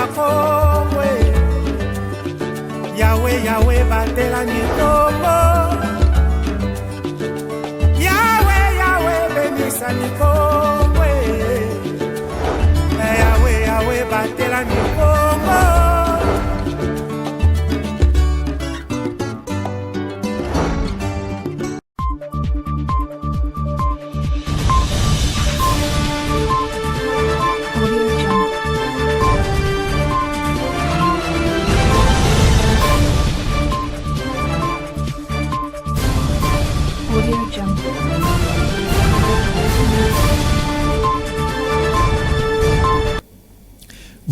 pesa komwe Yahweh Yahweh batela nikombo Yahweh Yahweh benisa nikombo Yahweh Yahweh batela nikombo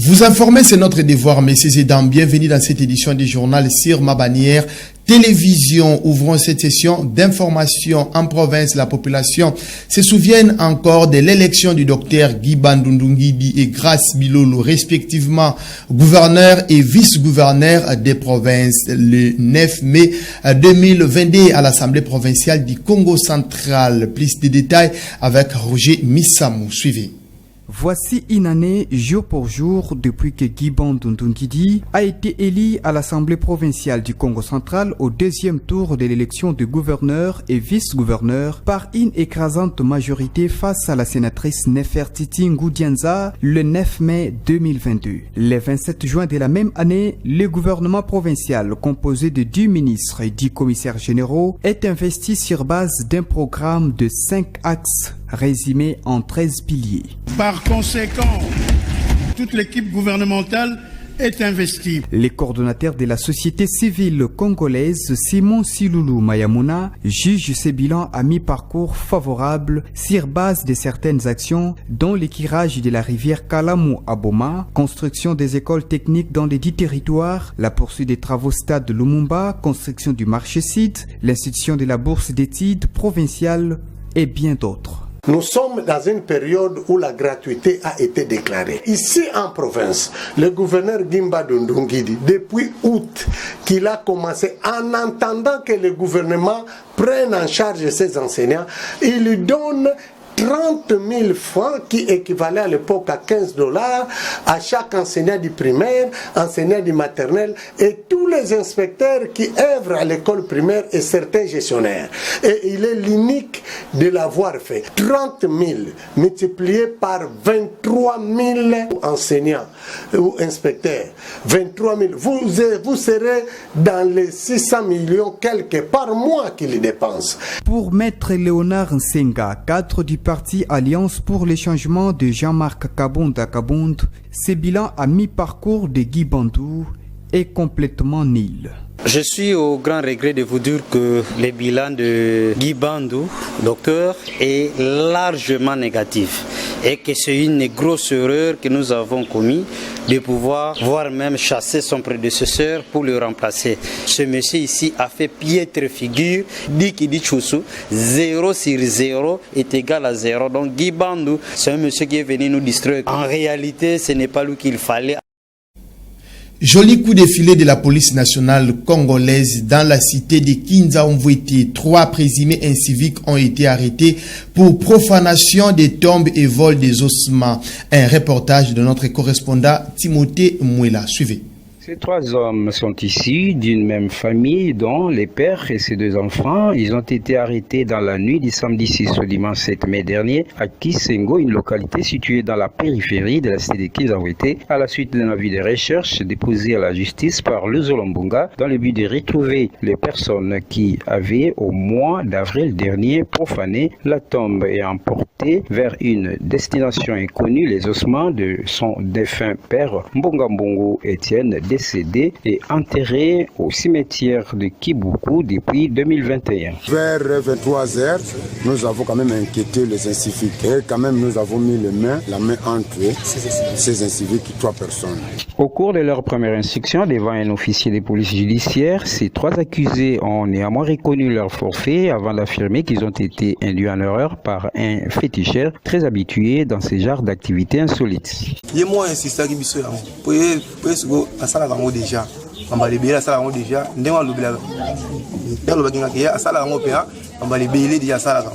Vous informer, c'est notre devoir, messieurs et dames. Bienvenue dans cette édition du journal sur ma bannière télévision. Ouvrons cette session d'information en province. La population se souvient encore de l'élection du docteur Guy Bandundu Ngidi et Grace Bilolo, respectivement gouverneur et vice-gouverneur des provinces, le 9 mai 2022 à l'Assemblée provinciale du Congo central. Plus de détails avec Roger Missamou. Suivez. Voici une année, jour pour jour, depuis que Guy Bandundu Ngidi a été élu à l'Assemblée provinciale du Congo central au deuxième tour de l'élection de gouverneur et vice-gouverneur par une écrasante majorité face à la sénatrice Nefertiti Ngoudianza le 9 mai 2022. Le 27 juin de la même année, le gouvernement provincial, composé de 10 ministres et 10 commissaires généraux, est investi sur base d'un programme de 5 axes résumé en 13 piliers. Par conséquent, toute l'équipe gouvernementale est investie. Les coordonnateurs de la société civile congolaise, Simon Siloulou Mayamuna, juge ce bilan à mi-parcours favorable sur base de certaines actions, dont l'équirage de la rivière Kalamou à Boma, construction des écoles techniques dans les 10 territoires, la poursuite des travaux stade Lumumba, construction du marché site, l'institution de la bourse d'études provinciale et bien d'autres. Nous sommes dans une période où la gratuité a été déclarée. Ici en province, le gouverneur Guy Bandundu Ngidi, depuis août, qu'il a commencé, en entendant que le gouvernement prenne en charge ses enseignants, il lui donne 30 000 francs qui équivalaient à l'époque à $15 à chaque enseignant du primaire, enseignant du maternel et tous les inspecteurs qui œuvrent à l'école primaire et certains gestionnaires. Et il est l'unique de l'avoir fait. 30 000 multiplié par 23 000 enseignants ou inspecteurs. 23 000. Vous serez dans les 600 millions quelque par mois qu'il dépense. Pour Maître Léonard Nsenga, cadre du parti Alliance pour les changements de Jean-Marc Kabonda Kabonde, ce bilan à mi-parcours de Guy Bandundu est complètement nul. Je suis au grand regret de vous dire que le bilan de Guy Bandundu, docteur, est largement négatif et que c'est une grosse erreur que nous avons commise de pouvoir, voire même chasser son prédécesseur pour le remplacer. Ce monsieur ici a fait piètre figure, dit qu'il dit choussou, 0 sur 0 est égal à 0. Donc Guy Bandundu, c'est un monsieur qui est venu nous distraire. En réalité, ce n'est pas lui qu'il fallait. Joli coup de filet de la police nationale congolaise dans la cité de Kinza-Omvoueti. 3 présumés inciviques ont été arrêtés pour profanation des tombes et vol des ossements. Un reportage de notre correspondant Timothée Mouela. Suivez. Ces 3 hommes sont issus d'une même famille dont les pères et ses 2 enfants. Ils ont été arrêtés dans la nuit du samedi 6 au dimanche 7 mai dernier à Kisengo, une localité située dans la périphérie de la cité de Kinza-Omvoueti, à la suite d'un avis de recherche déposé à la justice par le Zolombunga dans le but de retrouver les personnes qui avaient au mois d'avril dernier profané la tombe et emporté vers une destination inconnue les ossements de son défunt père Mbonga Mbongo Étienne, décédé et enterré au cimetière de Kibuku depuis 2021. Vers 23h, nous avons quand même inquiété les inciviques et quand même nous avons mis la main entre ces inciviques, 3 personnes. Au cours de leur première instruction devant un officier de police judiciaire, ces 3 accusés ont néanmoins reconnu leur forfait avant d'affirmer qu'ils ont été induits en erreur par un féticheur très habitué dans ce genre d'activités insolites. Déjà, on va libérer ça déjà, dans le bagage qui a ça la ngopéa on va les bailler déjà ça la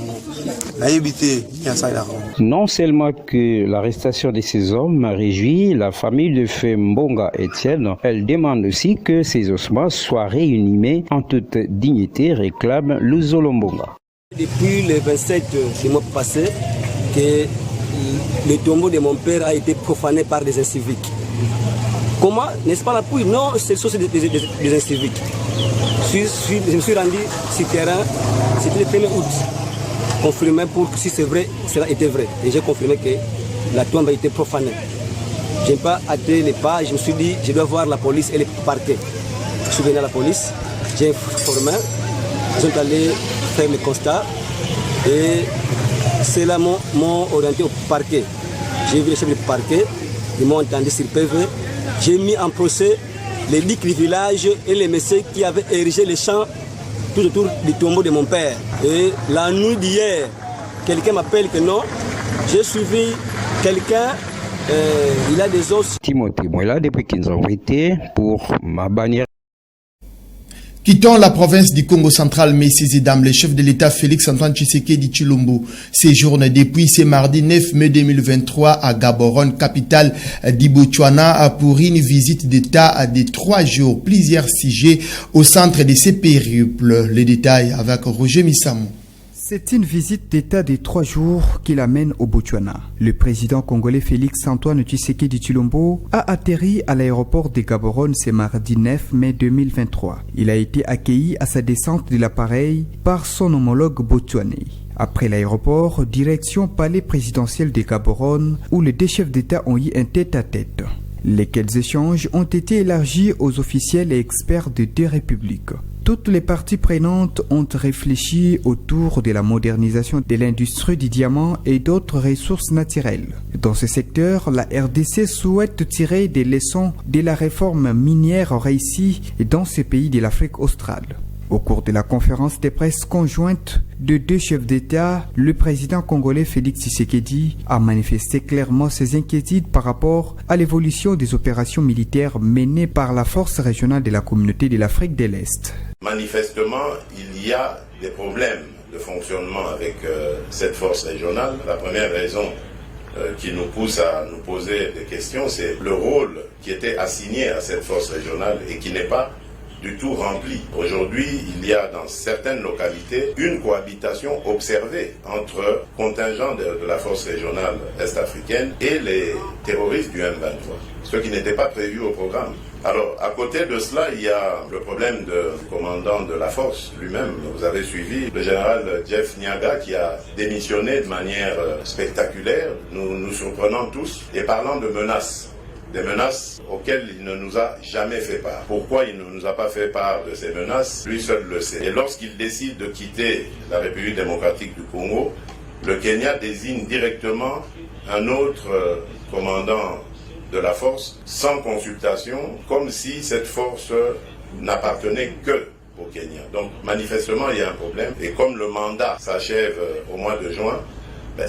na éviter ya ça la. Non seulement que l'arrestation de ces hommes réjouit la famille de feu Mbonga Etienne, elle demande aussi que ces ossements soient réinhumés en toute dignité, réclame Luzolo Mbonga. Depuis le 27 du mois passé, que le tombeau de mon père a été profané par des inciviques. Comment? N'est-ce pas la pouille? Non, c'est des inciviques. Je me suis rendu sur le terrain, c'était le 1er août. Confirmé pour si c'est vrai, cela était vrai. Et j'ai confirmé que la tombe a été profanée. Je n'ai pas hâté les pas, je me suis dit, je dois voir la police et le parquet. Je suis venu à la police, j'ai informé, ils sont allés faire le constat et c'est là m'ont orienté au parquet. J'ai vu le chef du parquet, ils m'ont entendu sur PV. J'ai mis en procès les lits du village et les messieurs qui avaient érigé les champs tout autour du tombeau de mon père. Et la nuit d'hier, quelqu'un m'appelle que non, j'ai suivi quelqu'un, il a des os. Timothée Mouela, depuis qu'ils ont été pour ma bannière. Quittons la province du Congo central, messieurs et dames, le chef de l'État Félix Antoine Tshisekedi Tshilombo séjourne depuis ce mardi 9 mai 2023 à Gaborone, capitale du Botswana, pour une visite d'État de 3 jours. Plusieurs sujets au centre de ces périples. Les détails avec Roger Missamou. C'est une visite d'État de 3 jours qui l'amène au Botswana. Le président congolais Félix Antoine Tshisekedi Tshilombo a atterri à l'aéroport de Gaborone ce mardi 9 mai 2023. Il a été accueilli à sa descente de l'appareil par son homologue botswanais. Après l'aéroport, direction palais présidentiel de Gaborone où les 2 chefs d'État ont eu un tête-à-tête. Lesquels échanges ont été élargis aux officiels et experts de 2 républiques. Toutes les parties prenantes ont réfléchi autour de la modernisation de l'industrie du diamant et d'autres ressources naturelles. Dans ce secteur, la RDC souhaite tirer des leçons de la réforme minière réussie dans ce pays de l'Afrique australe. Au cours de la conférence de presse conjointe de 2 chefs d'État, le président congolais Félix Tshisekedi a manifesté clairement ses inquiétudes par rapport à l'évolution des opérations militaires menées par la force régionale de la communauté de l'Afrique de l'Est. Manifestement, il y a des problèmes de fonctionnement avec cette force régionale. La première raison qui nous pousse à nous poser des questions, c'est le rôle qui était assigné à cette force régionale et qui n'est pas du tout rempli. Aujourd'hui, il y a dans certaines localités une cohabitation observée entre contingents de la force régionale est-africaine et les terroristes du M23, ce qui n'était pas prévu au programme. Alors, à côté de cela, il y a le problème du commandant de la force lui-même. Vous avez suivi le général Jeff Nyaga qui a démissionné de manière spectaculaire, nous surprenant tous, et parlant de menaces. Des menaces auxquelles il ne nous a jamais fait part. Pourquoi il ne nous a pas fait part de ces menaces, lui seul le sait. Et lorsqu'il décide de quitter la République démocratique du Congo, le Kenya désigne directement un autre commandant de la force sans consultation, comme si cette force n'appartenait que au Kenya. Donc manifestement il y a un problème et comme le mandat s'achève au mois de juin,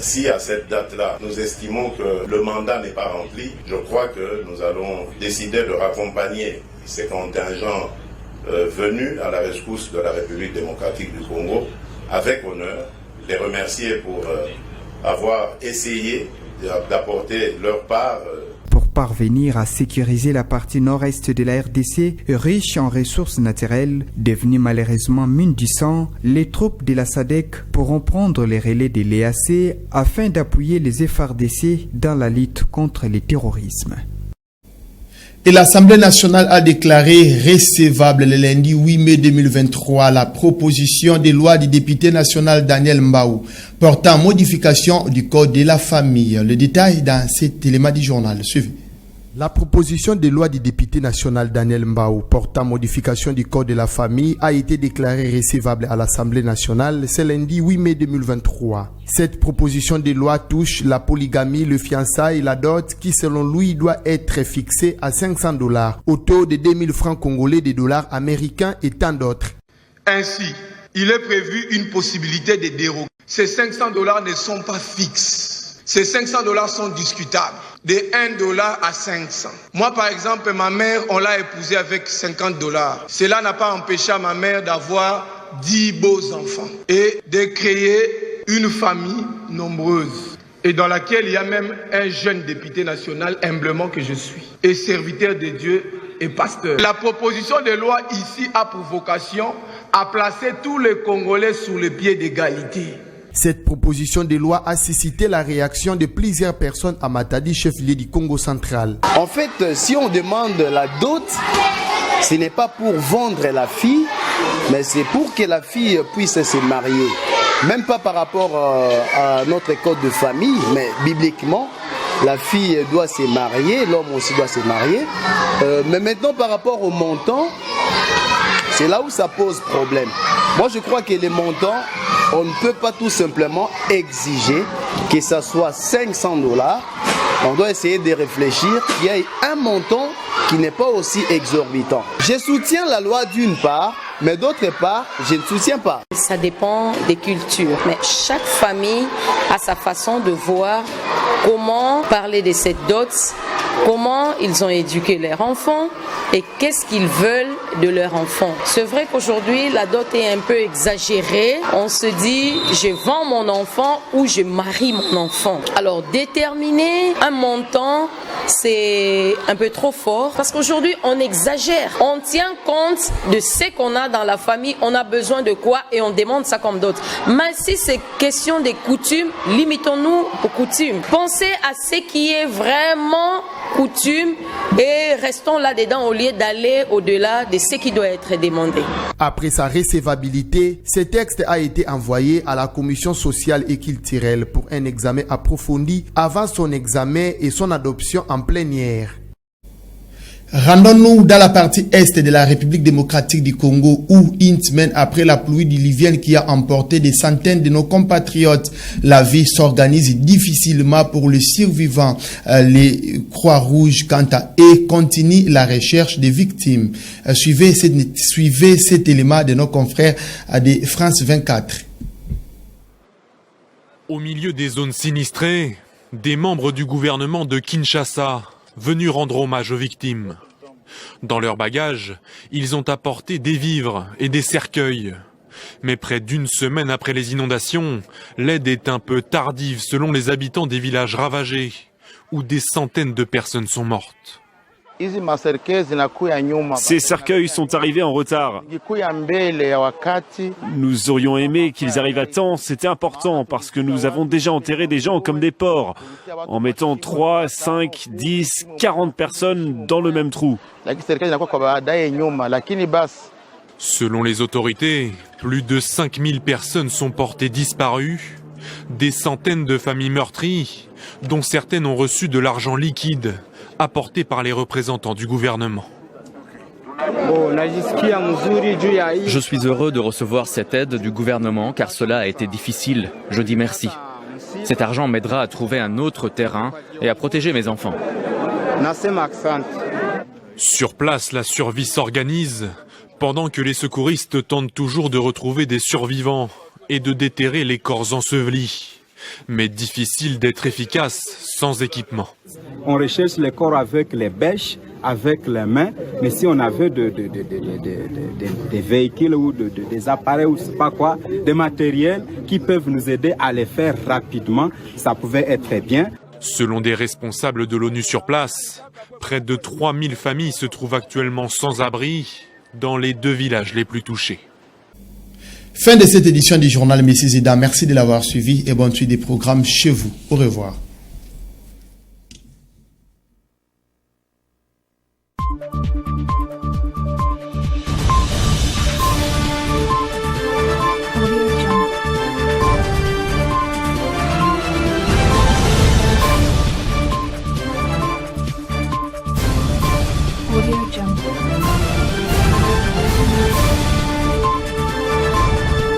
si à cette date-là, nous estimons que le mandat n'est pas rempli, je crois que nous allons décider de raccompagner ces contingents venus à la rescousse de la République démocratique du Congo avec honneur, les remercier pour avoir essayé d'apporter leur part. Pour parvenir à sécuriser la partie nord-est de la RDC, riche en ressources naturelles, devenue malheureusement mine du sang, les troupes de la SADC pourront prendre les relais de l'EAC afin d'appuyer les FARDC dans la lutte contre le terrorisme. Et l'Assemblée nationale a déclaré recevable le lundi 8 mai 2023 la proposition de loi du député national Daniel Mbaou portant modification du code de la famille. Le détail dans cet élément du journal. Suivez. La proposition de loi du député national Daniel Mbaou portant modification du code de la famille a été déclarée recevable à l'Assemblée nationale ce lundi 8 mai 2023. Cette proposition de loi touche la polygamie, le fiançailles et la dot qui selon lui doit être fixée à $500 au taux de 2000 francs congolais, des dollars américains et tant d'autres. Ainsi, il est prévu une possibilité de déroger. Ces $500 ne sont pas fixes. Ces $500 sont discutables. De $1 à 500. Moi, par exemple, ma mère, on l'a épousée avec $50. Cela n'a pas empêché à ma mère d'avoir 10 beaux enfants et de créer une famille nombreuse et dans laquelle il y a même un jeune député national, humblement que je suis, et serviteur de Dieu et pasteur. La proposition de loi ici a pour vocation à placer tous les Congolais sous le pied d'égalité. Cette proposition de loi a suscité la réaction de plusieurs personnes à Matadi, chef-lieu du Congo central. En fait, si on demande la dot, ce n'est pas pour vendre la fille, mais c'est pour que la fille puisse se marier. Même pas par rapport à notre code de famille, mais bibliquement, la fille doit se marier, l'homme aussi doit se marier. Mais maintenant, par rapport au montant, c'est là où ça pose problème. Moi, je crois que les montants, on ne peut pas tout simplement exiger que ça soit 500 $. On doit essayer de réfléchir qu'il y ait un montant qui n'est pas aussi exorbitant. Je soutiens la loi d'une part, mais d'autre part, je ne soutiens pas. Ça dépend des cultures, mais chaque famille a sa façon de voir comment parler de cette dot, comment ils ont éduqué leurs enfants et qu'est-ce qu'ils veulent de leurs enfants. C'est vrai qu'aujourd'hui, la dot est un peu exagérée. On se dit, je vends mon enfant ou je marie mon enfant. Alors, déterminer un montant, c'est un peu trop fort parce qu'aujourd'hui, on exagère. On tient compte de ce qu'on a dans la famille, on a besoin de quoi et on demande ça comme dot. Mais si c'est question des coutumes, limitons-nous aux coutumes. Pensez à ce qui est vraiment coutume et restons là-dedans au lieu d'aller au-delà de ce qui doit être demandé. Après sa recevabilité, ce texte a été envoyé à la Commission sociale et culturelle pour un examen approfondi avant son examen et son adoption en plénière. Rendons-nous dans la partie est de la République démocratique du Congo où, une semaine après la pluie diluvienne qui a emporté des centaines de nos compatriotes, la vie s'organise difficilement pour les survivants. Les Croix-Rouges, quant à eux, continuent la recherche des victimes. Suivez cet élément de nos confrères de France 24. Au milieu des zones sinistrées, des membres du gouvernement de Kinshasa venus rendre hommage aux victimes. Dans leur bagage, ils ont apporté des vivres et des cercueils. Mais près d'une semaine après les inondations, l'aide est un peu tardive selon les habitants des villages ravagés, où des centaines de personnes sont mortes. Ces cercueils sont arrivés en retard. Nous aurions aimé qu'ils arrivent à temps, c'était important parce que nous avons déjà enterré des gens comme des porcs, en mettant 3, 5, 10, 40 personnes dans le même trou. Selon les autorités, plus de 5000 personnes sont portées disparues, des centaines de familles meurtries, dont certaines ont reçu de l'argent liquide, apporté par les représentants du gouvernement. Je suis heureux de recevoir cette aide du gouvernement car cela a été difficile. Je dis merci. Cet argent m'aidera à trouver un autre terrain et à protéger mes enfants. Sur place, la survie s'organise pendant que les secouristes tentent toujours de retrouver des survivants et de déterrer les corps ensevelis. Mais difficile d'être efficace sans équipement. On recherche les corps avec les bêches, avec les mains, mais si on avait des véhicules ou des appareils ou je sais pas quoi, des matériels qui peuvent nous aider à les faire rapidement, ça pouvait être bien. Selon des responsables de l'ONU sur place, près de 3000 familles se trouvent actuellement sans abri dans les 2 villages les plus touchés. Fin de cette édition du journal Messieurs et Dames. Merci de l'avoir suivi et bonne suite des programmes chez vous. Au revoir. Audio Jungle.